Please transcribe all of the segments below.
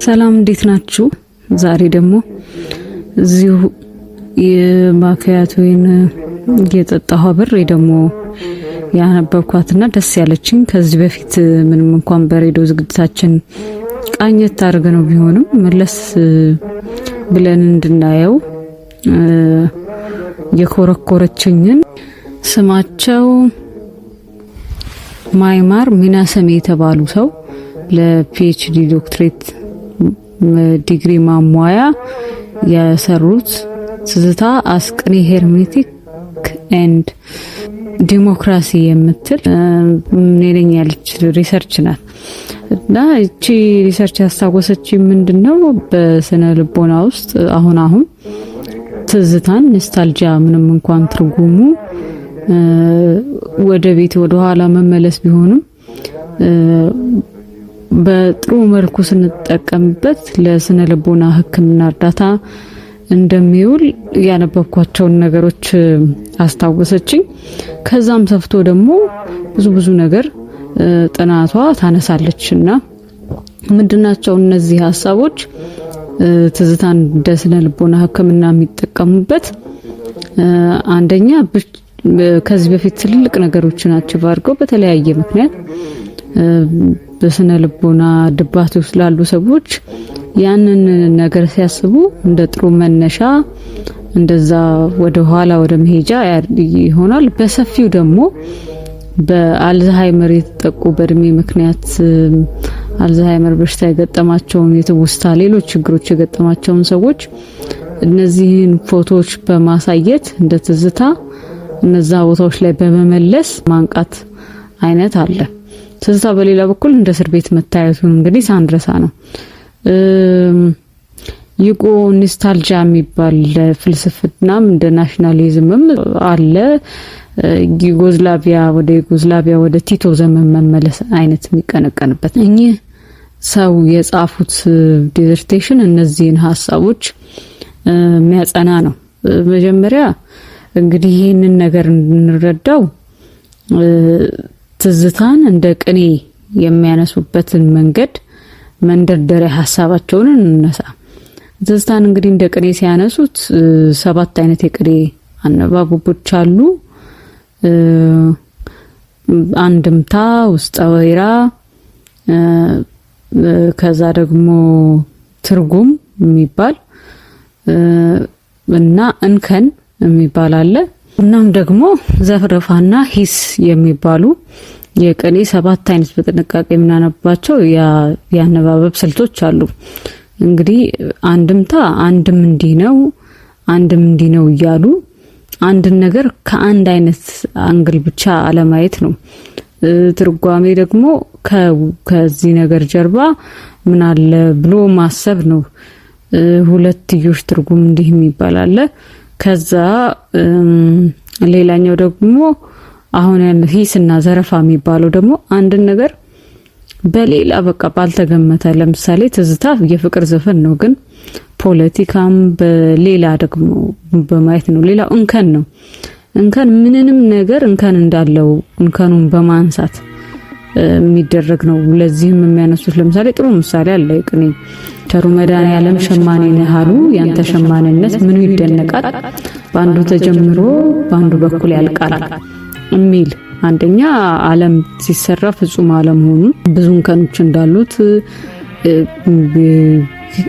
ሰላም እንዴት ናችሁ? ዛሬ ደግሞ እዚሁ የማኪያቶን እየጠጣሁ አብሬ ደግሞ ያነበብኳትና ደስ ያለችኝ ከዚህ በፊት ምንም እንኳን በሬዲዮ ዝግጅታችን ቃኘት አድርገነው ቢሆንም መለስ ብለን እንድናየው የኮረኮረችኝን ስማቸው ማይማር ሚናሰሜ የተባሉ ሰው ለፒኤችዲ ዶክትሬት ዲግሪ ማሟያ የሰሩት ትዝታ አስቅኔ ሄርሜቲክ ኤንድ ዲሞክራሲ የምትል ነኝ ያለች ሪሰርች ናት። እና እቺ ሪሰርች ያስታወሰች ምንድነው በስነ ልቦና ውስጥ አሁን ትዝታን ኖስታልጂያ ምንም እንኳን ትርጉሙ ወደ ቤት ወደ ኋላ መመለስ ቢሆንም በጥሩ መልኩ ስንጠቀምበት ለስነ ልቦና ሕክምና እርዳታ እንደሚውል ያነበብኳቸውን ነገሮች አስታወሰችኝ። ከዛም ሰፍቶ ደግሞ ብዙ ነገር ጥናቷ ታነሳለችና ምንድናቸው እነዚህ ሐሳቦች ትዝታን ደስነ ልቦና ሕክምና የሚጠቀሙበት? አንደኛ ከዚህ በፊት ትልልቅ ነገሮችን አቺቭ አድርገው በተለያየ ምክንያት በስነ ልቦና ድባቴ ውስጥ ላሉ ሰዎች ያንን ነገር ሲያስቡ እንደ ጥሩ መነሻ እንደዛ ወደ ኋላ ወደ መሄጃ ይሆናል። በሰፊው ደግሞ በአልዛሃይመር የተጠቁ በእድሜ ምክንያት አልዛሃይመር በሽታ የገጠማቸውን የትውስታ ሌሎች ችግሮች የገጠማቸውን ሰዎች እነዚህን ፎቶዎች በማሳየት እንደ ትዝታ እነዛ ቦታዎች ላይ በመመለስ ማንቃት አይነት አለ። ትዝታ በሌላ በኩል እንደ እስር ቤት መታየቱን እንግዲህ ሳንድረሳ ነው። ይቆ ኖስታልጂያ የሚባል ፍልስፍናም እንደ ናሽናሊዝምም አለ። ዩጎዝላቪያ ወደ ቲቶ ዘመን መመለስ አይነት የሚቀነቀንበት እኚህ ሰው የጻፉት ዲዘርቴሽን እነዚህን ሐሳቦች የሚያጸና ነው። መጀመሪያ እንግዲህ ይህንን ነገር እንረዳው ትዝታን እንደ ቅኔ የሚያነሱበትን መንገድ መንደርደሪያ ሐሳባቸውን እንነሳ። ትዝታን እንግዲህ እንደ ቅኔ ሲያነሱት 7 አይነት የቅኔ አነባበቦች አሉ። አንድምታ፣ ውስጠ ወይራ፣ ከዛ ደግሞ ትርጉም የሚባል እና እንከን የሚባል አለ። እናም ደግሞ ዘፍረፋና ሂስ የሚባሉ የቅኔ 7 አይነት በጥንቃቄ የምናነባቸው ያነባበብ ስልቶች አሉ። እንግዲህ አንድምታ አንድም እንዲህ ነው እያሉ አንድን ነገር ከአንድ አይነት አንግል ብቻ አለማየት ነው። ትርጓሜ ደግሞ ከዚህ ነገር ጀርባ ምን አለ ብሎ ማሰብ ነው። ሁለትዮሽ ትርጉም እንዲህ የሚባል አለ። ከዛ ሌላኛው ደግሞ አሁን ያለው ሂስና ዘረፋ የሚባለው ደግሞ አንድን ነገር በሌላ በቃ ባልተገመተ፣ ለምሳሌ ትዝታ የፍቅር ዘፈን ነው፣ ግን ፖለቲካም በሌላ ደግሞ በማየት ነው። ሌላው እንከን ነው። እንከን ምንንም ነገር እንከን እንዳለው እንከኑን በማንሳት የሚደረግ ነው። ለዚህም የሚያነሱት ለምሳሌ ጥሩ ምሳሌ አለ። ቅኔ ቸሩ መድኃኔዓለም ሸማኔ ነህ አሉ፣ ያንተ ሸማኔነት ምኑ ይደነቃል፣ በአንዱ ተጀምሮ በአንዱ በኩል ያልቃል የሚል አንደኛ ዓለም ሲሰራ ፍጹም አለመሆኑ ብዙ እንከኖች እንዳሉት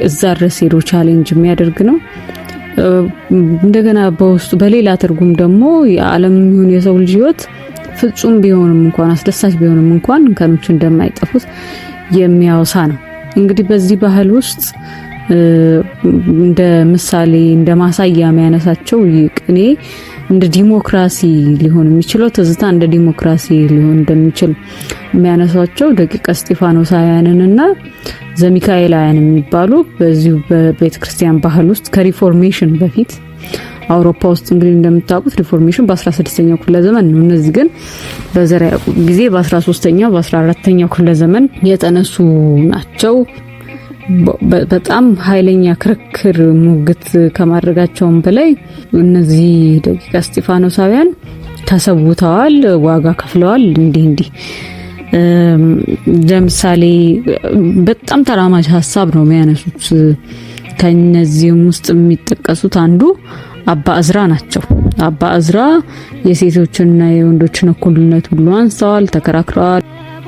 እዛ ድረስ ሄዶ ቻሌንጅ የሚያደርግ ነው። እንደገና በውስጡ በሌላ ትርጉም ደግሞ የዓለም ይሁን የሰው ልጅ ህይወት ፍጹም ቢሆንም እንኳን አስደሳች ቢሆንም እንኳን እንከኖች እንደማይጠፉት የሚያወሳ ነው። እንግዲህ በዚህ ባህል ውስጥ እንደ ምሳሌ እንደ ማሳያ የሚያነሳቸው ቅኔ እንደ ዲሞክራሲ ሊሆን የሚችለው ትዝታ እንደ ዲሞክራሲ ሊሆን እንደሚችል የሚያነሳቸው ደቂቀ እስጢፋኖሳውያንና ዘሚካኤላውያን የሚባሉ በዚሁ በቤተክርስቲያን ባህል ውስጥ ከሪፎርሜሽን በፊት አውሮፓ ውስጥ እንግዲህ እንደምታውቁት ሪፎርሜሽን በ16ኛው ክፍለ ዘመን ነው። እነዚህ ግን በዘራ ጊዜ በ13ኛው በ14ኛው ክፍለ ዘመን የተነሱ ናቸው። በጣም ኃይለኛ ክርክር ሙግት ከማድረጋቸውም በላይ እነዚህ ደቂቀ እስጢፋኖሳውያን ተሰውተዋል፣ ዋጋ ከፍለዋል። እንዲህ ለምሳሌ በጣም ተራማጅ ሀሳብ ነው የሚያነሱት። ከነዚህም ውስጥ የሚጠቀሱት አንዱ አባ እዝራ ናቸው። አባ እዝራ የሴቶችና የወንዶችን እኩልነት ሁሉ አንስተዋል፣ ተከራክረዋል።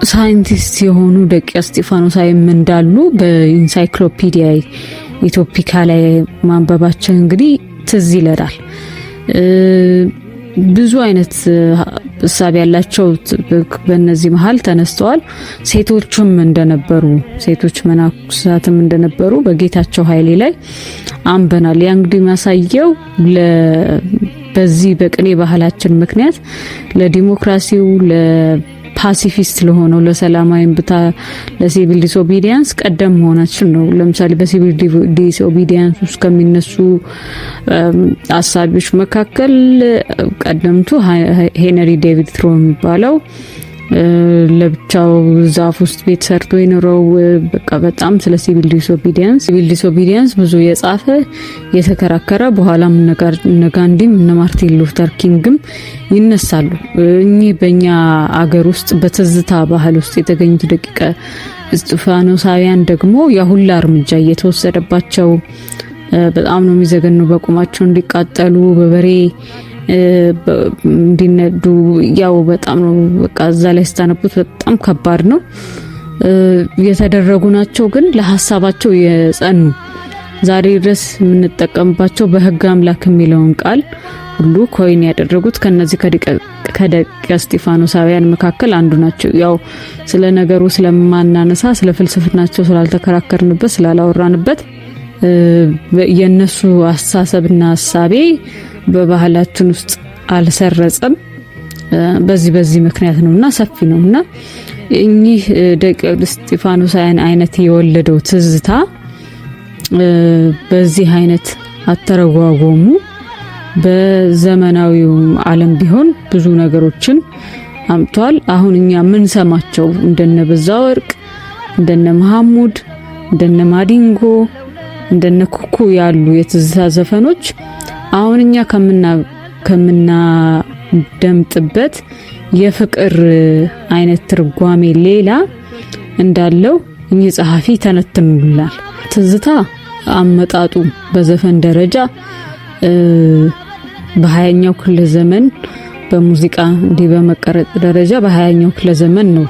ሳይንቲስት የሆኑ ደቂቀ እስጢፋኖሳዊም እንዳሉ በኢንሳይክሎፒዲያ ኢትዮፒካ ላይ ማንበባችን እንግዲህ ትዝ ይለናል። ብዙ አይነት ሐሳብ ያላቸው በእነዚህ መሃል ተነስተዋል። ሴቶችም እንደነበሩ ሴቶች መነኮሳትም እንደነበሩ በጌታቸው ኃይሌ ላይ አንበናል። ያ እንግዲህ የሚያሳየው በዚህ በቅኔ ባህላችን ምክንያት ለዲሞክራሲው ፓሲፊስት ለሆነው ለሰላማዊ ብታ ለሲቪል ዲስኦቢዲያንስ ቀደም መሆናችን ነው። ለምሳሌ በሲቪል ዲስኦቢዲያንስ ውስጥ ከሚነሱ አሳቢዎች መካከል ቀደምቱ ሄነሪ ዴቪድ ትሮ የሚባለው ለብቻው ዛፍ ውስጥ ቤት ሰርቶ የኖረው በቃ በጣም ስለ ሲቪል ዲስኦቢዲያንስ ብዙ የጻፈ የተከራከረ በኋላም ነጋንዲም እነ ማርቲን ሉተር ኪንግም ይነሳሉ። እኚህ በእኛ አገር ውስጥ በትዝታ ባህል ውስጥ የተገኙት ደቂቀ እስጢፋኖሳውያን ደግሞ ያሁላ እርምጃ እየተወሰደባቸው በጣም ነው የሚዘገነው። በቁማቸው እንዲቃጠሉ በበሬ እንዲነዱ ያው በጣም ነው በቃ እዛ ላይ ስታነቡት በጣም ከባድ ነው የተደረጉ ናቸው። ግን ለሐሳባቸው የጸኑ ዛሬ ድረስ የምንጠቀምባቸው በሕግ አምላክ የሚለውን ቃል ሁሉ ኮይን ያደረጉት ከነዚህ ከደቂቀ እስጢፋኖሳውያን መካከል አንዱ ናቸው። ያው ስለ ነገሩ ስለማናነሳ ስለ ፍልስፍናቸው ስላልተከራከርንበት ስላላወራንበት የነሱ አስተሳሰብና ሐሳቤ በባህላችን ውስጥ አልሰረጸም። በዚህ ምክንያት ነውና ሰፊ ነውና እኚህ ደቂቀ እስጢፋኖሳውያን አይነት የወለደው ትዝታ በዚህ አይነት አተረጓጎሙ በዘመናዊው ዓለም ቢሆን ብዙ ነገሮችን አምጥቷል። አሁን እኛ ምን ሰማቸው እንደነ በዛ ወርቅ እንደነ መሐሙድ እንደነ ማዲንጎ እንደነ ኩኩ ያሉ የትዝታ ዘፈኖች አሁን እኛ ከምና ደምጥበት የፍቅር አይነት ትርጓሜ ሌላ እንዳለው እኚህ ጸሐፊ ተነትኑላል። ትዝታ አመጣጡ በዘፈን ደረጃ በ20ኛው ክፍለ ዘመን በሙዚቃ እንዲህ በመቀረጽ ደረጃ በ20ኛው ክፍለ ዘመን ነው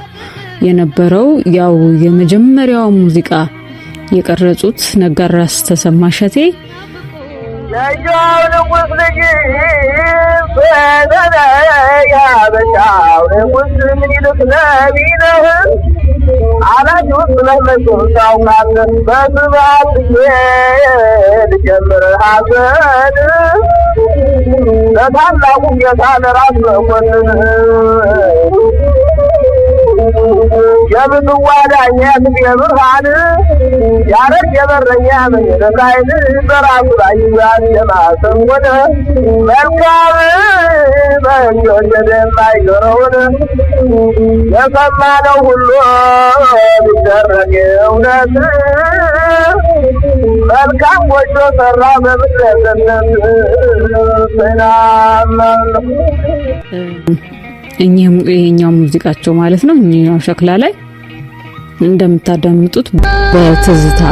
የነበረው። ያው የመጀመሪያው ሙዚቃ የቀረጹት ነጋድራስ ተሰማ እሸቴ የምትዋዳኛ የብርሃን ያረግ የበረኛ መንገዳይን በራሱ ላይ ያስማሰን ወደ መልካም መንገድ የማይገረውን የሰማነው ሁሉ ቢደረግ እውነት መልካም ጎጆ ሰራ በምድረገነት ሰላም እኛው ሙዚቃቸው ማለት ነው። እኛው ሸክላ ላይ እንደምታዳምጡት በትዝታ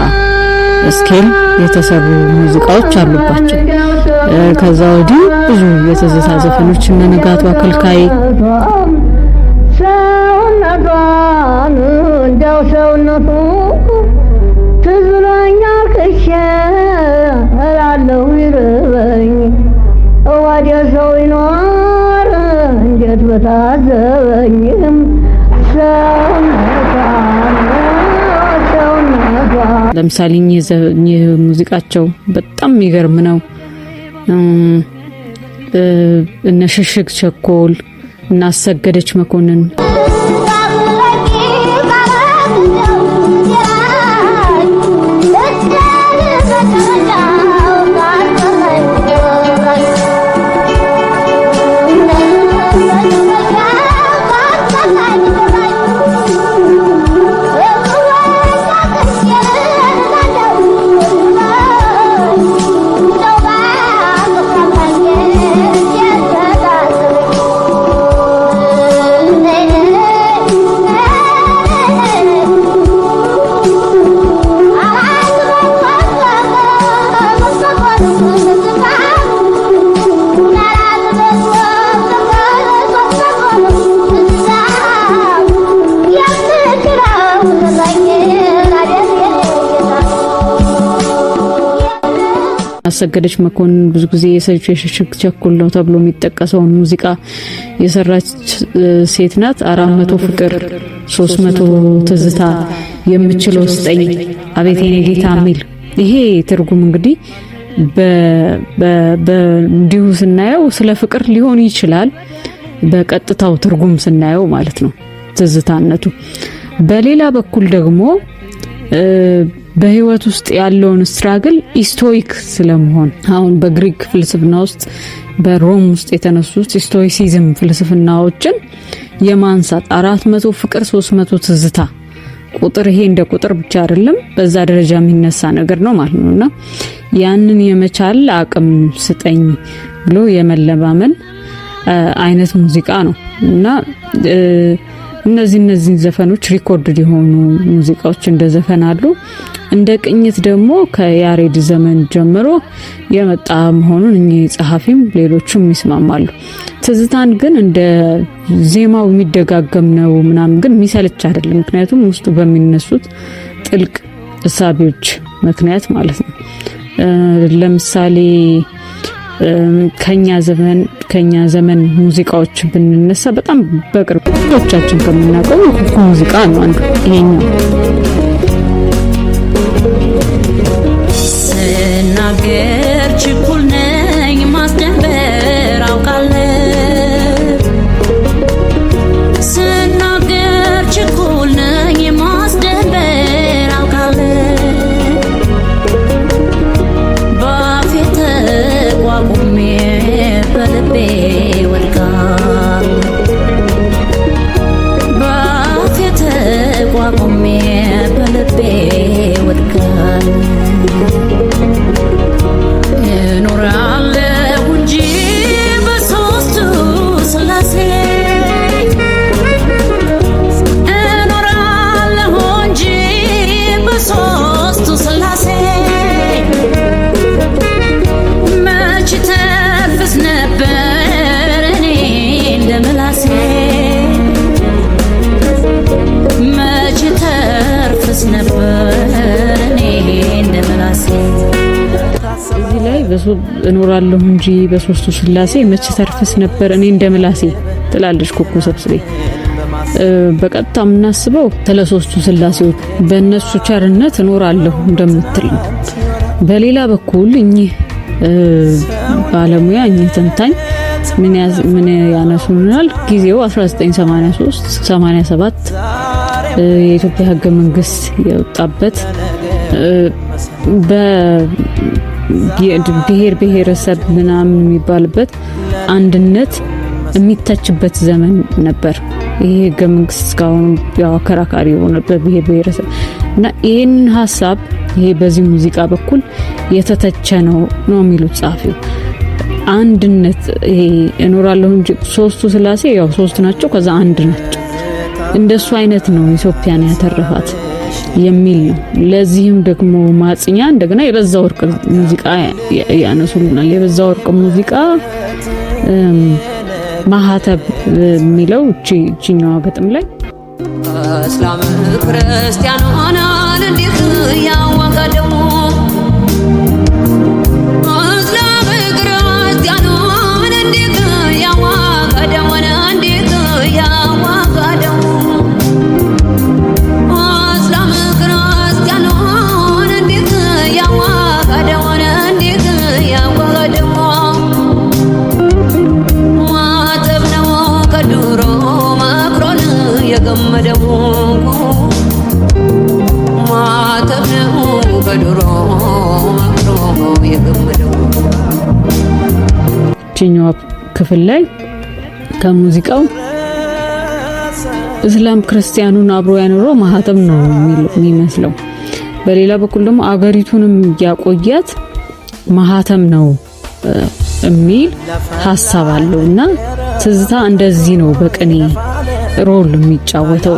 ስኬል የተሰሩ ሙዚቃዎች አሉባቸው። ከዛ ወዲህ ብዙ የትዝታ ዘፈኖች እነ ንጋቱ አከልካይ ሰውነቷን እንደው ሰውነቱ ትዝሎኛል ከሸ እላለሁ ይርበኝ ወዲያ ሰው ይኖር እንዴት በታዘበኝም ለምሳሌ እኚህ ሙዚቃቸው በጣም የሚገርም ነው። እነ ሽሽግ ቸኮል እና አሰገደች መኮንን አሰገደች መኮንን ብዙ ጊዜ የሽሽግ ቸኩል ነው ተብሎ የሚጠቀሰውን ሙዚቃ የሰራች ሴት ናት። 400 ፍቅር 300 ትዝታ የምችለው ስጠኝ አቤት የኔ ጌታ የሚል ይሄ ትርጉም እንግዲህ እንዲሁ ስናየው ስለ ፍቅር ሊሆን ይችላል፣ በቀጥታው ትርጉም ስናየው ማለት ነው ትዝታነቱ። በሌላ በኩል ደግሞ በህይወት ውስጥ ያለውን ስትራግል ስቶይክ ስለመሆን አሁን በግሪክ ፍልስፍና ውስጥ በሮም ውስጥ የተነሱት ስቶይሲዝም ፍልስፍናዎችን የማንሳት 400 ፍቅር 300 ትዝታ ቁጥር ይሄ እንደ ቁጥር ብቻ አይደለም፣ በዛ ደረጃ የሚነሳ ነገር ነው ማለት ነውና ያንን የመቻል አቅም ስጠኝ ብሎ የመለማመን አይነት ሙዚቃ ነው እና እነዚህ ዘፈኖች ሪኮርድ የሆኑ ሙዚቃዎች እንደ ዘፈን አሉ። እንደ ቅኝት ደግሞ ከያሬድ ዘመን ጀምሮ የመጣ መሆኑን እኚህ ጸሐፊም ሌሎችም ይስማማሉ። ትዝታን ግን እንደ ዜማው የሚደጋገም ነው ምናምን ግን የሚሰለች አይደለም፣ ምክንያቱም ውስጡ በሚነሱት ጥልቅ እሳቤዎች ምክንያት ማለት ነው። ለምሳሌ ከኛ ዘመን ሙዚቃዎች ብንነሳ በጣም በቅርብ ብዙዎቻችን ከምናውቀው ሙዚቃ ነው አንዱ ይሄኛው። ስናገር ችኩል ነኝ ማስደንበር አውቃለሁ፣ ስናገር ችኩል ነኝ ማስደንበር አውቃለሁ፣ ባፌ ተቋቁሜ በልቤ ወድቃለሁ፣ ባፌ ተቋቁሜ በልቤ ወድቃለሁ። እኖራለሁ እንጂ በሶስቱ ስላሴ፣ እኖራለሁ እንጂ በሶስቱ ስላሴ፣ መች ተርፍስ ነበር እኔ እንደ ምላሴ፣ መች ተርፍስ ነበር እኔ እንደ ምላሴ። እዚህ ላይ እኖራለሁ እንጂ በሶስቱ ስላሴ መች ተርፍስ ነበር እኔ እንደ ምላሴ ትላለች ኩኩ ሰብስቤ። በቀጥታ የምናስበው ስለሶስቱ ስላሴዎች በእነሱ ቸርነት እኖራለሁ እንደምትል ነው። በሌላ በኩል እኚህ ባለሙያ እኚህ ተንታኝ ምን ያነሱናል? ጊዜው 1983 87 የኢትዮጵያ ሕገ መንግስት የወጣበት ብሔር ብሔረሰብ ምናምን የሚባልበት አንድነት የሚተችበት ዘመን ነበር። ይሄ ሕገ መንግስት እስካሁን ያው አከራካሪ የሆነበት ብሔር ብሔረሰብ እና ይሄን ሐሳብ ይሄ በዚህ ሙዚቃ በኩል የተተቸ ነው የሚሉት ጸሐፊው። አንድነት ይሄ እኖራለሁ እንጂ ሶስቱ ስላሴ ያው ሶስት ናቸው፣ ከዛ አንድ ናቸው። እንደሱ አይነት ነው ኢትዮጵያን ያተረፋት የሚል ነው። ለዚህም ደግሞ ማጽኛ እንደገና የበዛ ወርቅ ሙዚቃ ያነሱልናል። የበዛ ወርቅ ሙዚቃ ማህተብ የሚለው እቺኛዋ ግጥም ላይ እስላም ክርስቲያን ሆናል እንዴት ያዋጋደሙ፣ እስላም ክርስቲያን ሆናል እንዴት ያዋጋደሙ፣ እንዴት ያዋጋደሙ፣ እስላም ክርስቲያን ሆናል እንዴት ያዋጋደሙ፣ እንዴት ያዋጋደሙ፣ ማተብ ነው ከድሮ መክሮን የገመደው፣ ማተብ ነው ከድሮ መክሮ የገመደው። ቺኛው ክፍል ላይ ከሙዚቃው እስላም ክርስቲያኑን አብሮ ያኖረው ማህተም ነው የሚመስለው። በሌላ በኩል ደግሞ አገሪቱንም ያቆያት ማህተም ነው የሚል ሐሳብ አለውና ትዝታ እንደዚህ ነው በቅኔ ሮል የሚጫወተው።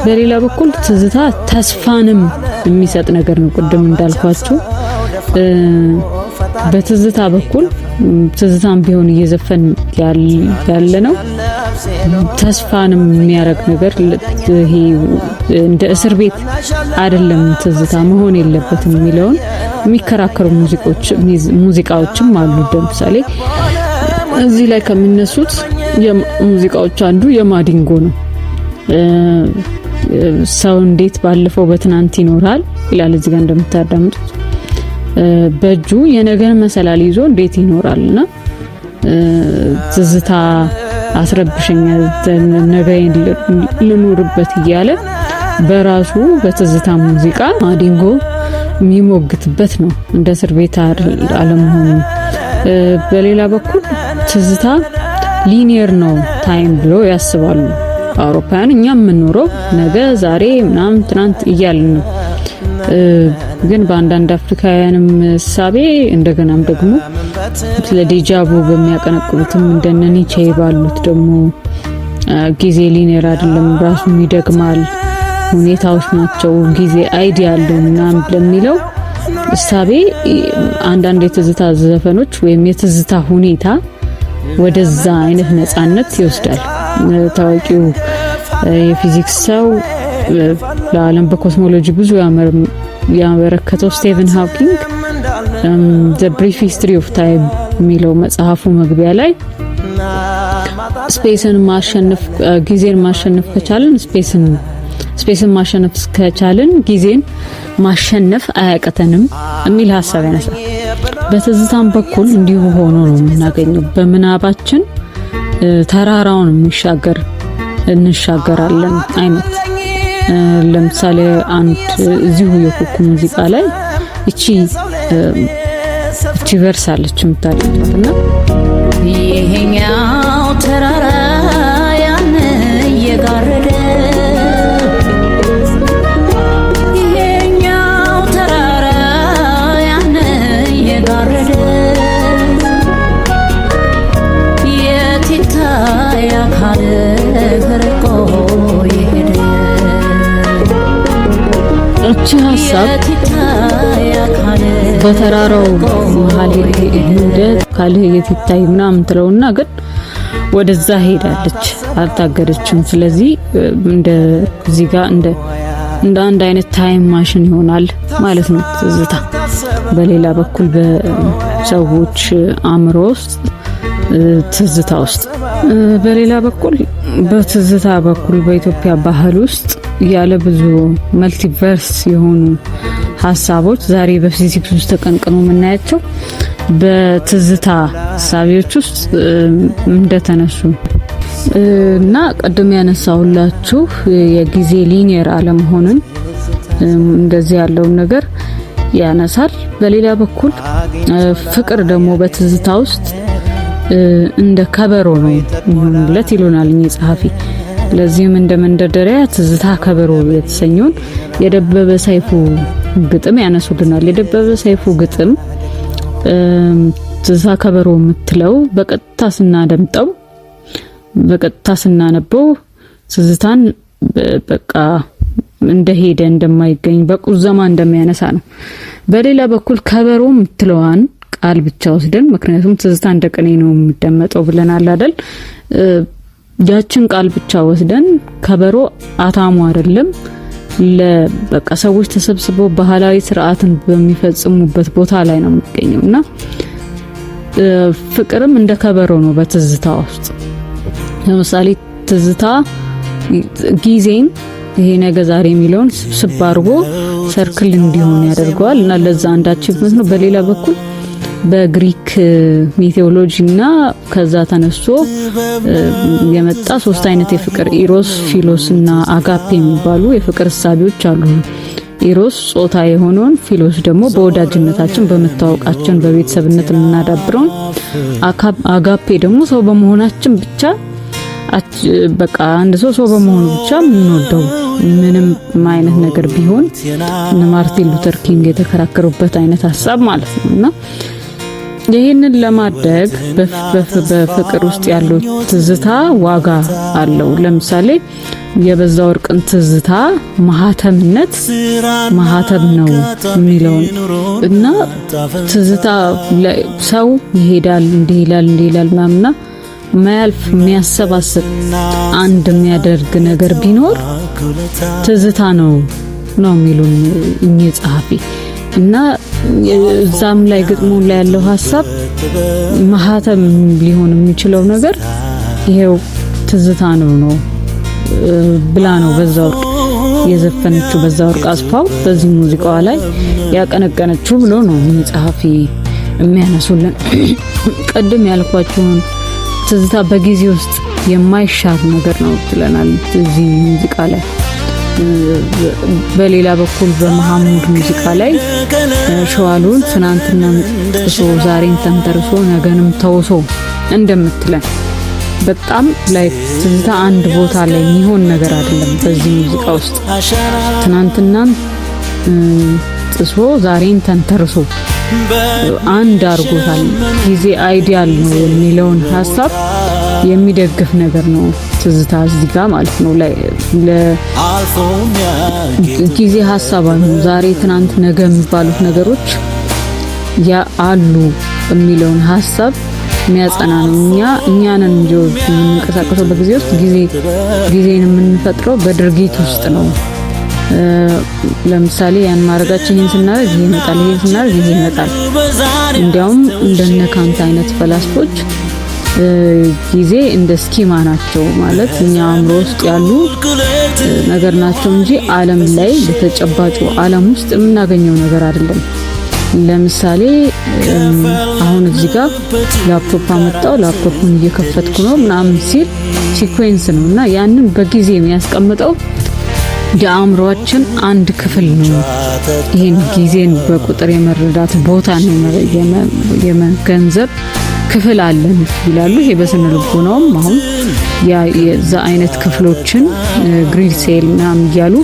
በሌላ በኩል ትዝታ ተስፋንም የሚሰጥ ነገር ነው። ቅድም እንዳልኳችሁ በትዝታ በኩል ትዝታም ቢሆን እየዘፈን ያለ ነው ተስፋንም የሚያረግ ነገር። ይሄ እንደ እስር ቤት አይደለም ትዝታ መሆን የለበትም የሚለውን የሚከራከሩ ሙዚቃዎችም አሉ። ለምሳሌ እዚህ ላይ ከሚነሱት የሙዚቃዎች አንዱ የማዲንጎ ነው። ሰው እንዴት ባለፈው በትናንት ይኖራል ይላል እዚህ ጋር እንደምታዳምጡት። በእጁ የነገን መሰላል ይዞ እንዴት ይኖራልና ትዝታ አስረብሸኛል ነገን ልኑርበት እያለ በራሱ በትዝታ ሙዚቃ ማዲንጎ የሚሞግትበት ነው እንደ እስር ቤት አለመሆኑ። በሌላ በኩል ትዝታ ሊኒየር ነው ታይም ብሎ ያስባሉ አውሮፓውያን። እኛ የምንኖረው ነገ ዛሬ ምናምን ትናንት እያልን ነው። ግን በአንዳንድ አፍሪካውያንም ሳቤ እንደገናም ደግሞ ለዲጃቡ በሚያቀነቅኑትም እንደነ ኒቼ ባሉት ደግሞ ጊዜ ሊኒየር አይደለም፣ ራሱም ይደግማል፣ ሁኔታዎች ናቸው፣ ጊዜ አይዲያል ነው ምናምን ለሚለው ሳቤ አንዳንድ የትዝታ ዘፈኖች ወይም የትዝታ ሁኔታ ወደዛ አይነት ነጻነት ይወስዳል። ታዋቂው የፊዚክስ ሰው ለዓለም በኮስሞሎጂ ብዙ ያበረከተው ስቲቨን ሃኪንግ the brief history of time የሚለው መጽሐፉ መግቢያ ላይ ስፔስን ማሸነፍ ጊዜን ማሸነፍ ከቻልን ስፔስን ማሸነፍ ከቻልን ጊዜን ማሸነፍ አያቀተንም የሚል ሐሳብ ያነሳል። በትዝታም በኩል እንዲሁ ሆኖ ነው የምናገኘው። በምናባችን ተራራውን እንሻገራለን አይነት። ለምሳሌ አንድ እዚሁ የኩኩ ሙዚቃ ላይ እቺ ቨርስ አለች የምታደርግና ይሄኛው ተራራ ያን እየጋረደ እቺ ሐሳብ በተራራው መሃል ሂደት ካልህየት ይታይ ምናምን ትለውና ግን ወደዛ ሄዳለች፣ አልታገደችም። ስለዚህ እንደ እዚህ ጋር እንደ አንድ አይነት ታይም ማሽን ይሆናል ማለት ነው ትዝታ። በሌላ በኩል በሰዎች አእምሮ ውስጥ ትዝታ ውስጥ በሌላ በኩል በትዝታ በኩል በኢትዮጵያ ባህል ውስጥ ያለ ብዙ መልቲቨርስ የሆኑ ሐሳቦች ዛሬ በፊዚክስ ውስጥ ተቀንቅኖ የምናያቸው በትዝታ ሐሳቦች ውስጥ እንደተነሱ እና ቀደም ያነሳውላችሁ የጊዜ ሊኒየር አለመሆንን እንደዚህ ያለውን ነገር ያነሳል። በሌላ በኩል ፍቅር ደግሞ በትዝታ ውስጥ እንደ ከበሮ ነው ማለት ይሉናል እኚህ ጸሐፊ። ለዚህም እንደ መንደርደሪያ ትዝታ ከበሮ የተሰኘውን የደበበ ሰይፉ ግጥም ያነሱልናል። የደበበ ሰይፉ ግጥም ትዝታ ከበሮ የምትለው በቀጥታ ስናነበው ትዝታን በቃ እንደሄደ እንደማይገኝ በቁዘማ እንደሚያነሳ ነው። በሌላ በኩል ከበሮ የምትለዋን ቃል ብቻ ወስደን ምክንያቱም ትዝታ እንደ ቅኔ ነው የሚደመጠው ብለናል አይደል? ያችን ቃል ብቻ ወስደን ከበሮ አታሙ አይደለም ለበቃ ሰዎች ተሰብስበው ባህላዊ ስርዓትን በሚፈጽሙበት ቦታ ላይ ነው የሚገኘውና ፍቅርም እንደ ከበሮ ነው በትዝታ ውስጥ። ለምሳሌ ትዝታ ጊዜን ይሄ ነገ ዛሬ የሚለውን ስብስብ አድርጎ ሰርክል እንዲሆን ያደርገዋል እና ለዛ አንድ አቺቭመንት ነው። በሌላ በኩል በግሪክ ሚቶሎጂና ከዛ ተነስቶ የመጣ ሶስት አይነት የፍቅር ኢሮስ፣ ፊሎስና አጋፔ የሚባሉ የፍቅር ሐሳቦች አሉ። ኢሮስ ጾታ የሆነውን፣ ፊሎስ ደግሞ በወዳጅነታችን በመታወቃችን በቤተሰብነት የምናዳብረው፣ አጋፔ ደግሞ ሰው በመሆናችን ብቻ በቃ አንድ ሰው በመሆኑ ብቻ የምንወደው ምንም አይነት ነገር ቢሆን ማርቲን ሉተር ኪንግ የተከራከሩበት አይነት ሐሳብ ማለት ነውና ይህንን ለማድረግ በፍቅር ውስጥ ያለው ትዝታ ዋጋ አለው። ለምሳሌ የበዛ ወርቅን ትዝታ ማህተም ነው የሚለውን እና ትዝታ ሰው ይሄዳል እንዲላል ምናምንና ማያልፍ የሚያሰባስብ አንድ የሚያደርግ ነገር ቢኖር ትዝታ ነው የሚሉን እኚህ ጸሐፊ እና እዛም ላይ ግጥሙ ላይ ያለው ሐሳብ ማህተም ሊሆን የሚችለው ነገር ይሄው ትዝታ ነው ብላ ነው በዛወርቅ የዘፈነችው በዛወርቅ አስፋው በዚህ ሙዚቃዋ ላይ ያቀነቀነችው ብሎ ነው ጸሐፊ የሚያነሱልን። ቀደም ያልኳችሁን ትዝታ በጊዜ ውስጥ የማይሻር ነገር ነው ብለናል እዚህ ሙዚቃ ላይ። በሌላ በኩል በመሐሙድ ሙዚቃ ላይ ሸዋሉን ትናንትና ጥሶ ዛሬን ተንተርሶ ነገንም ተውሶ እንደምትለን በጣም ላይ ትዝታ አንድ ቦታ ላይ የሚሆን ነገር አይደለም። በዚህ ሙዚቃ ውስጥ ትናንትናን ጥሶ ዛሬን ተንተርሶ አንድ አርጎታል። ጊዜ አይዲያል ነው የሚለውን ሐሳብ የሚደግፍ ነገር ነው ትዝታ እዚህ ጋር ማለት ነው። ጊዜ ሐሳባዊ ነው። ዛሬ ትናንት ነገ የሚባሉት ነገሮች ያ አሉ የሚለውን ሐሳብ የሚያጸና ነው። እኛንን እንጂ የምንቀሳቀሰው በጊዜ ውስጥ ጊዜን የምንፈጥረው በድርጊት ውስጥ ነው። ለምሳሌ ያን ማድረጋችን ይሄን ስናደርግ ይሄ ይመጣል፣ ይሄን ስናደርግ ይሄ ይመጣል። እንዲያውም እንደነ ካንት አይነት ፈላስፎች ጊዜ እንደ ስኪማ ናቸው ማለት እኛ አእምሮ ውስጥ ያሉ ነገር ናቸው እንጂ ዓለም ላይ በተጨባጩ ዓለም ውስጥ የምናገኘው ነገር አይደለም። ለምሳሌ አሁን እዚህ ጋር ላፕቶፕ አመጣው ላፕቶፑን እየከፈትኩ ነው ምናምን ሲል ሲኩዌንስ ነውና ያንን በጊዜ የሚያስቀምጠው የአእምሮአችን አንድ ክፍል ነው። ይሄን ጊዜን በቁጥር የመረዳት ቦታ ነው የመገንዘብ ክፍል አለን ይላሉ። ይሄ በስነ ልቦናውም አሁን የዛ አይነት ክፍሎችን ግሪድ ሴል ምናምን እያሉ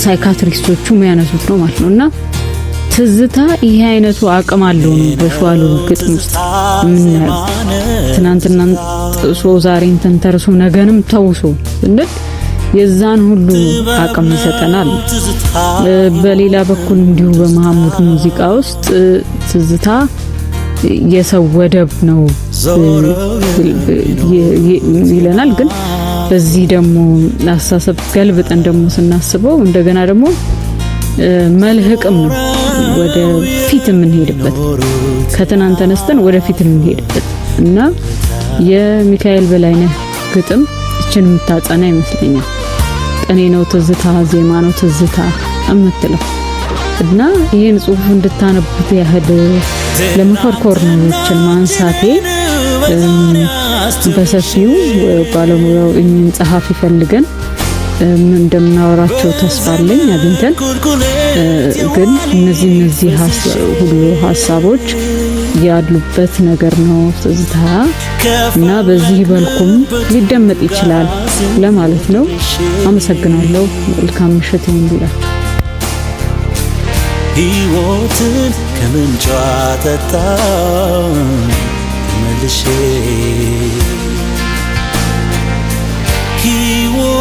ሳይካትሪስቶቹ የሚያነሱት ነው ማለት ነውና ትዝታ ይሄ አይነቱ አቅም አለው ነው በሸዋሉ ግጥም ውስጥ የምናየው። ትናንትና ጥሶ ዛሬን ተንተርሶ ነገንም ተውሶ እንዴ የዛን ሁሉ አቅም ይሰጠናል። በሌላ በኩል እንዲሁ በመሐሙድ ሙዚቃ ውስጥ ትዝታ የሰው ወደብ ነው ይለናል። ግን በዚህ ደግሞ አስተሳሰብ ገልብጠን ደግሞ ስናስበው እንደገና ደግሞ መልህቅም ነው ወደ ፊት የምንሄድበት ከትናንት ተነስተን ወደ ፊት የምንሄድበት እና የሚካኤል በላይነህ ግጥም እችን የምታጸና ይመስለኛል። ቅኔ ነው ትዝታ፣ ዜማ ነው ትዝታ እምትለው እና ይሄን ጽሁፍ እንድታነቡት ያህል ለመኮርኮር ነው እችን ማንሳቴ። በሰፊው ባለሙያው እኚህን ጸሐፊ ፈልገን እንደምናወራቸው ተስፋ አለኝ አግኝተን። ግን እነዚህ ሁሉ ሐሳቦች ያሉበት ነገር ነው ትዝታ እና በዚህ በልኩም ሊደመጥ ይችላል ለማለት ነው። አመሰግናለሁ። መልካም ምሽት ይሁንላችሁ። ሕይወትን ከምንጯ ጠጣ መልሼ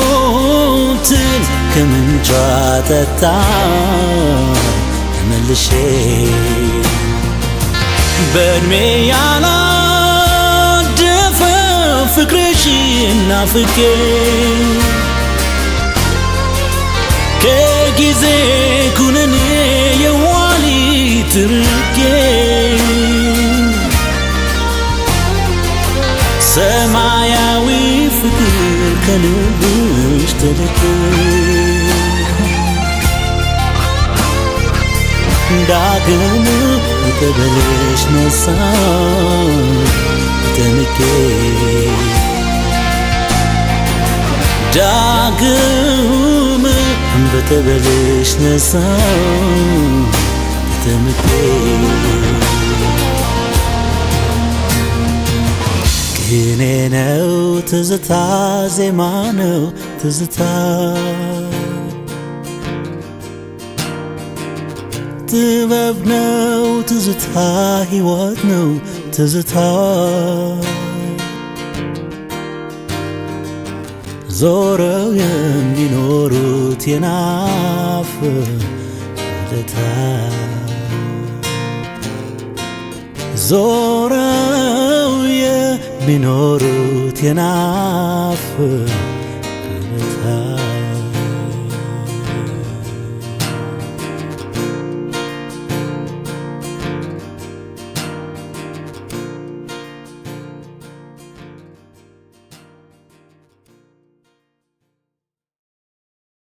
ሕይወትን ከምንጯ ጠጣ መልሼ በእድሜ ያላደፈ ፍቅርሽን ናፍቄ ከጊዜ ኩነኔ የዋሊት ርቄ ሰማያዊ ፍቅር ከልብሽ ተልኬ ዳግም ተበለሽ ነሳ ተንኬ ዳግም በተበለሽ ነሳ ተንኬ ቅኔ ነው ትዝታ፣ ዜማ ነው ትዝታ፣ ጥበብ ነው ትዝታ፣ ሕይወት ነው ትዝታ፣ ዞረው የሚኖሩት የናፍቆት ዞረው የሚኖሩት የናፍቆት